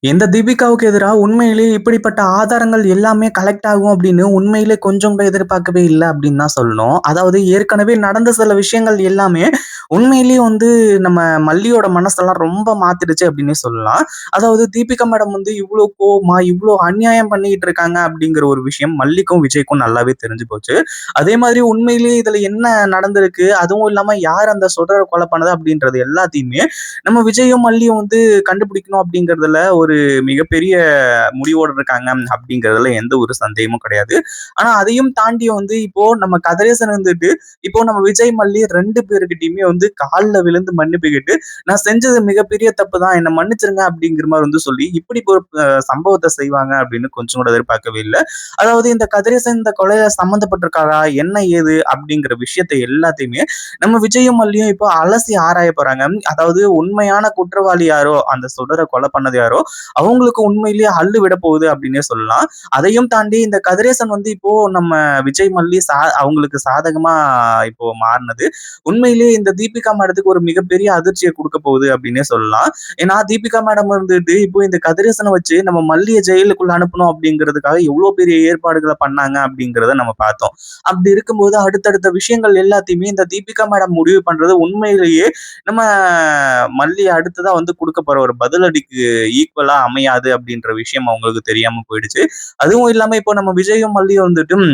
எந்த தீபிகாவுக்கு எதிரா உண்மையிலேயே இப்படிப்பட்ட ஆதாரங்கள் எல்லாமே கலெக்ட் ஆகும் அப்படின்னு உண்மையிலே கொஞ்சம் கூட எதிர்பார்க்கவே இல்ல அப்படின்னு தான் சொல்லணும். அதாவது ஏற்கனவே நடந்த சில விஷயங்கள் எல்லாமே உண்மையிலேயே நம்ம மல்லியோட மனசெல்லாம் ரொம்ப மாத்திடுச்சு அப்படின்னே சொல்லலாம். அதாவது தீபிகா மேடம் இவ்ளோ கோவமா, இவ்ளோ அநியாயம் பண்ணிட்டு இருக்காங்க அப்படிங்கிற ஒரு விஷயம் மல்லிக்கும், விஜய்க்கும் நல்லாவே தெரிஞ்சு போச்சு. அதே மாதிரி உண்மையிலேயே இதுல என்ன நடந்திருக்கு, அதுவும் இல்லாம யார் அந்த சுடர கொலை பண்ணது அப்படின்றது எல்லாத்தையுமே நம்ம விஜயும், மல்லியும் கண்டுபிடிக்கணும் அப்படிங்கிறதுல ஒரு மிகப்பெரிய முடிவோட இருக்காங்க அப்படிங்கிறதுல எந்த ஒரு சந்தேகமும் கிடையாது. ஆனா அதையும் தாண்டி இப்போ நம்ம கதிரேசன் இப்போ நம்ம விஜய், மல்லி 2 பேர்கிட்டயுமே கால்ல விழுந்து மன்னிப்பு கேட்டு, "நான் செஞ்சது மிகப்பெரிய தப்பு தான். என்ன மன்னிச்சிருங்க" அப்படிங்கிற மாரி சொல்லி இப்படி ஒரு சம்பவத்த செய்வாங்க அப்படின்னு கொஞ்சம் கூட எதிர்பார்க்கவே இல்ல. அதாவது இந்த கதிரேசன் இந்த கொலையில சம்மந்தப்பட்டிருக்காரா? என்ன ஏது? அப்படிங்கிற விஷயத்த எல்லாத்தையுமே நம்ம விஜயும், மல்லியும் இப்போ அலசி ஆராய போறாங்க. அதாவது உண்மையான குற்றவாளி யாரோ, அந்த சுடர கொலை பண்ணது யாரோ, அவங்களுக்கு உண்மையிலேயே அள்ளு விட போகுது அப்படின்னே சொல்லலாம். அதையும் தாண்டி இந்த கதிரேசன் இப்போ நம்ம விஜய், மல்லி அவங்களுக்கு சாதகமா இப்போ மாறுனது, உண்மையிலேயே இந்த தீபிகா மேடத்துக்கு ஒரு மிகப்பெரிய அதிர்ச்சிய குடுக்க போகுது அப்படின்னே சொல்லலாம். ஏன்னா தீபிகா மேடம் இப்போ இந்த கதிரேசன வச்சு நம்ம மல்லிய ஜெயிலுக்குள்ள அனுப்பணும் அப்படிங்கிறதுக்காக எவ்வளோ பெரிய ஏற்பாடுகள பண்ணாங்க அப்படிங்கிறத நம்ம பார்த்தோம். அப்படி இருக்கும்போது அடுத்தடுத்த விஷயங்கள் எல்லாத்தையுமே இந்த தீபிகா மேடம் முடிவு பண்றது உண்மையிலேயே நம்ம மல்லி அடுத்ததா குடுக்க போற ஒரு பதிலடிக்கு ஈக்குவலா அமையாது அப்படின்ற விஷயம் அவங்களுக்கு தெரியாம போயிடுச்சு. அதுவும் இல்லாம இப்போ நம்ம விஜயும், மல்லியும்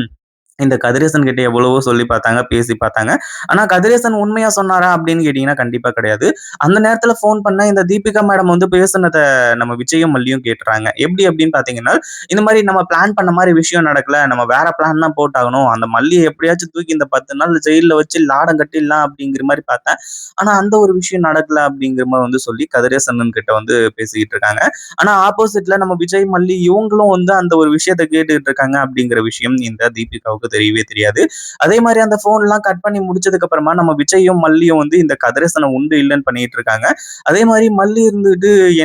இந்த கதிரேசன் கிட்ட எவ்வளவோ சொல்லி பார்த்தாங்க, பேசி பார்த்தாங்க. ஆனா கதிரேசன் உண்மையா சொன்னாரா அப்படின்னு கேட்டீங்கன்னா, கண்டிப்பா கிடையாது. அந்த நேரத்துல ஃபோன் பண்ண இந்த தீபிகா மேடம் பேசுனத நம்ம விஜயும், மல்லியும் கேட்டுறாங்க. எப்படி அப்படின்னு பார்த்தீங்கன்னா, இந்த மாரி நம்ம பிளான் பண்ண மாரி விஷயம் நடக்கல. நம்ம வேற பிளான் தான் போட்டாகணும். அந்த மல்லிய எப்படியாச்சும் தூக்கி இந்த 10 நாள் ஜெயில்ல வச்சு லாடம் கட்டிடலாம் அப்படிங்கிற மாரி பார்த்தேன். ஆனா அந்த ஒரு விஷயம் நடக்கல அப்படிங்கிற மாரி சொல்லி கதிரேசன் கிட்ட பேசிக்கிட்டு இருக்காங்க. ஆனா ஆப்போசிட்ல நம்ம விஜய், மல்லி இவங்களும் அந்த ஒரு விஷயத்த கேட்டுட்டு இருக்காங்க அப்படிங்கிற விஷயம் இந்த தீபிகாவுக்கு தெரியவே தெரியாது. அதே மாரி அந்த ஃபோன்லாம் கட் பண்ணி முடிச்சதுக்கு அப்புறமா நம்ம விஜயும், மல்லியும் இந்த கதிரேசன உண்டு இல்லன்னு பண்ணிட்டு இருக்காங்க. அதே மாரி மல்லி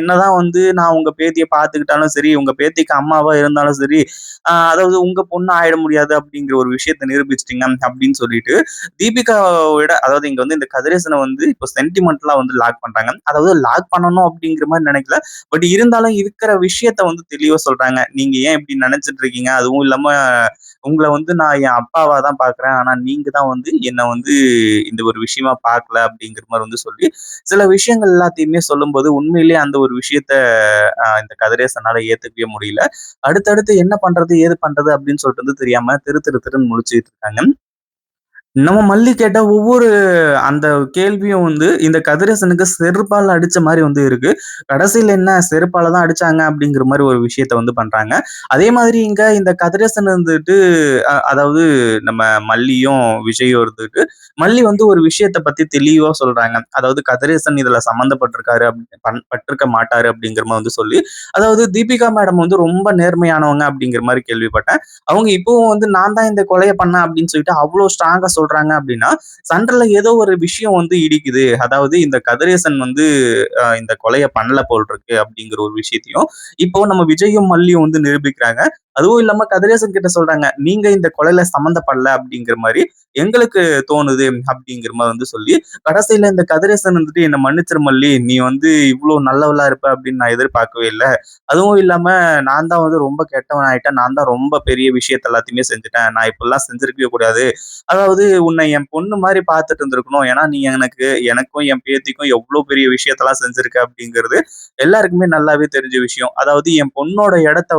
என்னதான் நான் உங்க பேத்திய பார்த்துக்கிட்டாலும் சரி, உங்க பேத்திக்கு அம்மாவா இருந்தாலும் சரி, அதாவது உங்க பொண்ணு ஆயிட முடியாது அப்படிங்கிற ஒரு விஷயத்த நிரூபிச்சுட்டீங்க அப்படின்னு சொல்லிட்டு, தீபிகாவோட அதாவது இங்க இந்த கதிரேசன இப்போ சென்டிமெண்டலா லாக் பண்றாங்க. அதாவது லாக் பண்ணணும் அப்படிங்கிற மாரி நினைக்கல. பட் இருந்தாலும் இருக்கிற விஷயத்த தெளிவா சொல்றாங்க. நீங்க ஏன் இப்படி நினைச்சிட்டு இருக்கீங்க? அதுவும் இல்லாம உங்கள நான் என் அப்பாவா தான் பார்க்குறேன். ஆனா நீங்க தான் என்ன இந்த ஒரு விஷயமா பார்க்கல அப்படிங்கிற மாரி சொல்லி, சில விஷயங்கள் எல்லாத்தையுமே சொல்லும்போது உண்மையிலேயே அந்த ஒரு விஷயத்த இந்த கதிரேசனால ஏத்துக்கவே முடியல. அடுத்தடுத்து என்ன பண்றது? ஏது பண்றது? அப்படின்னு சொல்லிட்டு தெரியாம திரு திரு திருன்னு முழிச்சுட்டு இருக்காங்க. நம்ம மல்லி கேட்ட ஒவ்வொரு அந்த கேள்வியும் இந்த கதிரேசனுக்கு செருப்பால அடிச்ச மாரி இருக்கு. கடைசியில என்ன செருப்பால தான் அடிச்சாங்க அப்படிங்கிற மாரி ஒரு விஷயத்த பண்றாங்க. அதே மாதிரி இங்க இந்த கதிரேசன் அதாவது நம்ம மல்லியும், விஜயும் மல்லி ஒரு விஷயத்த பத்தி தெளிவா சொல்றாங்க. அதாவது கதிரேசன் இதுல சம்மந்தப்பட்டிருக்காரு பட்டிருக்க மாட்டாரு அப்படிங்கிற மாரி சொல்லி, அதாவது தீபிகா மேடம் ரொம்ப நேர்மையானவங்க அப்படிங்கிற மாரி கேள்விப்பட்டேன். அவங்க இப்பவும் நான் தான் இந்த கொலைய பண்ணேன் அப்படின்னு சொல்லிட்டு அவ்வளோ ஸ்ட்ராங்கா சொல்றாங்க அப்படின்னா, சென்டர்ல ஏதோ ஒரு விஷயம் இடிக்குது. அதாவது இந்த கதிரேசன் இந்த கொலைய பண்ணல போல் இருக்கு அப்படிங்கிற ஒரு விஷயத்தையும், இப்போ நம்ம விஜயும், மல்லியும் நிரூபிக்கிறாங்க. அதுவும் இல்லாம கதிரேசன் கிட்ட சொல்றாங்க, "நீங்க இந்த கொலையில சம்மந்தப்படல" அப்படிங்கிற மாரி எங்களுக்கு தோணுது அப்படிங்கிற மாரி சொல்லி, கடைசியில இந்த கதிரேசன் "என்ன மன்னிச்சிரு மல்லி. நீ இவ்ளோ நல்லவளா இருப்ப அப்படின்னு நான் எதிர்பார்க்கவே இல்ல. அதுவும் இல்லாம நான் தான் ரொம்ப கெட்டவன் ஆயிட்டேன். நான் தான் ரொம்ப பெரிய விஷயத்த எல்லாத்தையுமே செஞ்சுட்டேன். நான் இப்படிலாம் செஞ்சிருக்கவே கூடாது. அதாவது உன்னை என் பொண்ணு மாரி பார்த்துட்டு இருந்திருக்கணும். ஏன்னா நீ எனக்கும் என் பேத்திக்கும் எவ்ளோ பெரிய விஷயத்தெல்லாம் செஞ்சிருக்க அப்படிங்கிறது எல்லாருக்குமே நல்லாவே தெரிஞ்ச விஷயம். அதாவது என் பொண்ணோட இடத்த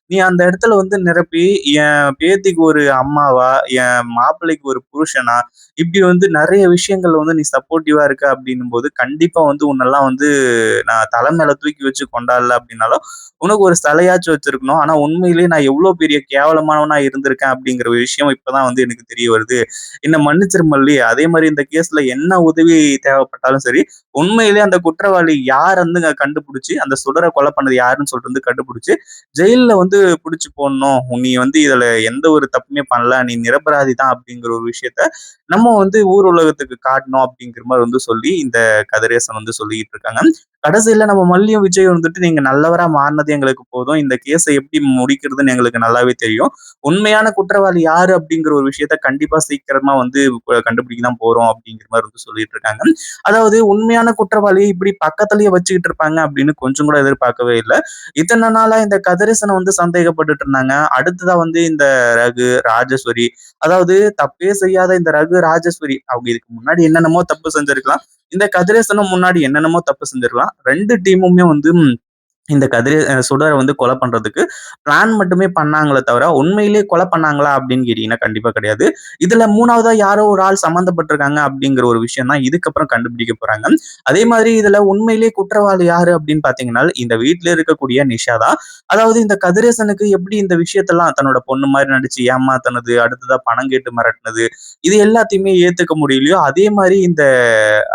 நீ அந்த இடத்துல நிரப்பி, என் பேத்திக்கு ஒரு அம்மாவா, என் மாப்பிள்ளைக்கு ஒரு புருஷனா, இப்படி நெறைய விஷயங்கள் நீ சப்போர்ட்டிவா இருக்க அப்படின்னும்போது, கண்டிப்பா உன்னெல்லாம் நான் தலை மேல தூக்கி வச்சு கொண்டாடல அப்படின்னாலும், உனக்கு ஒரு சிலையாச்சும் வச்சிருக்கணும். ஆனா உண்மையிலேயே நான் எவ்வளோ பெரிய கேவலமானவனா இருந்திருக்கேன் அப்படிங்கிற ஒரு விஷயம் இப்பதான் எனக்கு தெரிய வருது. என்ன மன்னிச்சிரு மல்லி. அதே மாரி இந்த கேஸ்ல என்ன உதவி தேவைப்பட்டாலும் சரி, உண்மையிலேயே அந்த குற்றவாளி யாருன்னு கண்டுபிடிச்சு, அந்த சுடர கொலை பண்ணது யாருன்னு சொல்லிட்டு கண்டுபிடிச்சு, ஜெயில்ல புடிச்சு போடணும். நீ இதுல எந்த ஒரு தப்புமே பண்ணல. நீ நிரபராதி தான் அப்படிங்கிற ஒரு விஷயத்த நம்ம வந்து ஊர் உலகத்துக்கு காட்டணும் அப்படிங்கிற மாதிரி வந்து சொல்லி இந்த கதிரேசன் வந்து சொல்லிட்டு இருக்காங்க. கடைசியில நம்ம மல்லியும் விஜய் வந்துட்டு நீங்க நல்லவரா மாறினது எங்களுக்கு போதும். இந்த கேஸை எப்படி முடிக்கிறதுன்னு எங்களுக்கு நல்லாவே தெரியும். உண்மையான குற்றவாளி யாரு அப்படிங்கிற ஒரு விஷயத்த கண்டிப்பா சீக்கிரமா வந்து கண்டுபிடிக்க தான் போறோம் அப்படிங்கிற மாதிரி வந்து சொல்லிட்டு இருக்காங்க. அதாவது உண்மையான குற்றவாளியை இப்படி பக்கத்திலேயே வச்சுக்கிட்டு இருப்பாங்க அப்படின்னு கொஞ்சம் கூட எதிர்பார்க்கவே இல்ல. இத்தனை நாளா இந்த கதிரேசனை வந்து சந்தேகப்பட்டுட்டு இருந்தாங்க. அடுத்ததா வந்து இந்த ரகு, ராஜேஸ்வரி, அதாவது தப்பே செய்யாத இந்த ரகு, ராஜேஸ்வரி அவங்க இதுக்கு முன்னாடி என்னென்னமோ தப்பு செஞ்சிருக்கலாம். இந்த கதிரேசனும் முன்னாடி என்னென்னமோ தப்பு செஞ்சிருக்கலாம். 2 டீமுமே வந்து இந்த சுடர வந்து கொலை பண்றதுக்கு பிளான் மட்டுமே பண்ணாங்களே தவிர, உண்மையிலேயே கொலை பண்ணாங்களா அப்படின்னு கேட்டீங்கன்னா கண்டிப்பா கிடையாது. இதுல 3வதா யாரோ ஒரு ஆள் சம்மந்தப்பட்டிருக்காங்க அப்படிங்கிற ஒரு விஷயம் தான் இதுக்கப்புறம் கண்டுபிடிக்க போறாங்க. அதே மாதிரி இதுல உண்மையிலேயே குற்றவாளி யாரு அப்படின்னு பார்த்தீங்கன்னா, இந்த வீட்ல இருக்கக்கூடிய நிஷா தான். அதாவது இந்த கதிரேசனுக்கு எப்படி இந்த விஷயத்தெல்லாம் தன்னோட பொண்ணு மாரி நடிச்சு ஏமாத்துனது, அடுத்ததா பணம் கேட்டு மிரட்டுனது, இது எல்லாத்தையுமே ஏத்துக்க முடியலையோ, அதே மாரி இந்த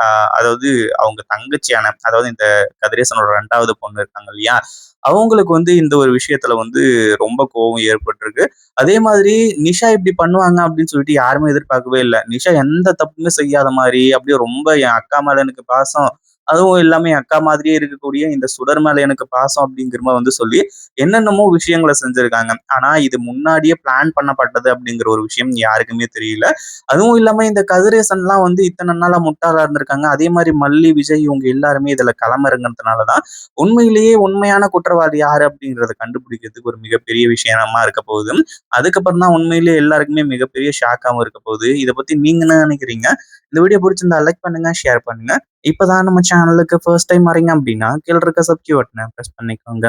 அ அதாவது அவங்க தங்கச்சியான அதாவது இந்த கதிரேசனோட 2வது பொண்ணு இருக்காங்க இல்லையா? அவங்களுக்கு வந்து இந்த ஒரு விஷயத்துல வந்து ரொம்ப கோவம் ஏற்பட்டிருக்கு. அதே மாதிரி நிஷா இப்படி பண்ணுவாங்க அப்படின்னு சொல்லிட்டு யாருமே எதிர்பார்க்கவே இல்ல. நிஷா எந்த தப்புமே செய்யாத மாரி, அப்படியே ரொம்ப என் அக்கா மேல எனக்கு பாசம். அதுவும் இல்லாம என் அக்கா மாதிரியே இருக்கக்கூடிய இந்த சுடர் மேல எனக்கு பாசம் அப்படிங்கிற மாரி வந்து சொல்லி, என்னென்னமோ விஷயங்கள செஞ்சிருக்காங்க. ஆனா இது முன்னாடியே பிளான் பண்ணப்பட்டது அப்படிங்கிற ஒரு விஷயம் யாருக்குமே தெரியல. அதுவும் இல்லாம இந்த கதிரேசன்லாம் வந்து இத்தன நாளா முட்டாளா இருந்திருக்காங்க. அதே மாரி மல்லி, விஜய் இவங்க எல்லாருமே இதுல களமிறங்குனதுனால தான், உண்மையிலேயே உண்மையான குற்றவாளி யாரு அப்படிங்கிறத கண்டுபிடிக்கிறதுக்கு ஒரு மிகப்பெரிய விஷயமா இருக்க போகுது. அதுக்கப்புறம் தான் உண்மையிலேயே எல்லாருக்குமே மிகப்பெரிய ஷாக்காவும் இருக்க போகுது. இத பத்தி நீங்க என்ன நினைக்கிறீங்க? இந்த வீடியோ பிடிச்சிருந்தா லைக் பண்ணுங்க, ஷேர் பண்ணுங்க. இப்பதான் நம்ம சேனலுக்கு ஃபர்ஸ்ட் டைம் வரீங்க அப்படின்னா, கீழ இருக்க சப்ஸ்கிரைப் பட்டன பிரஸ் பண்ணிக்கோங்க.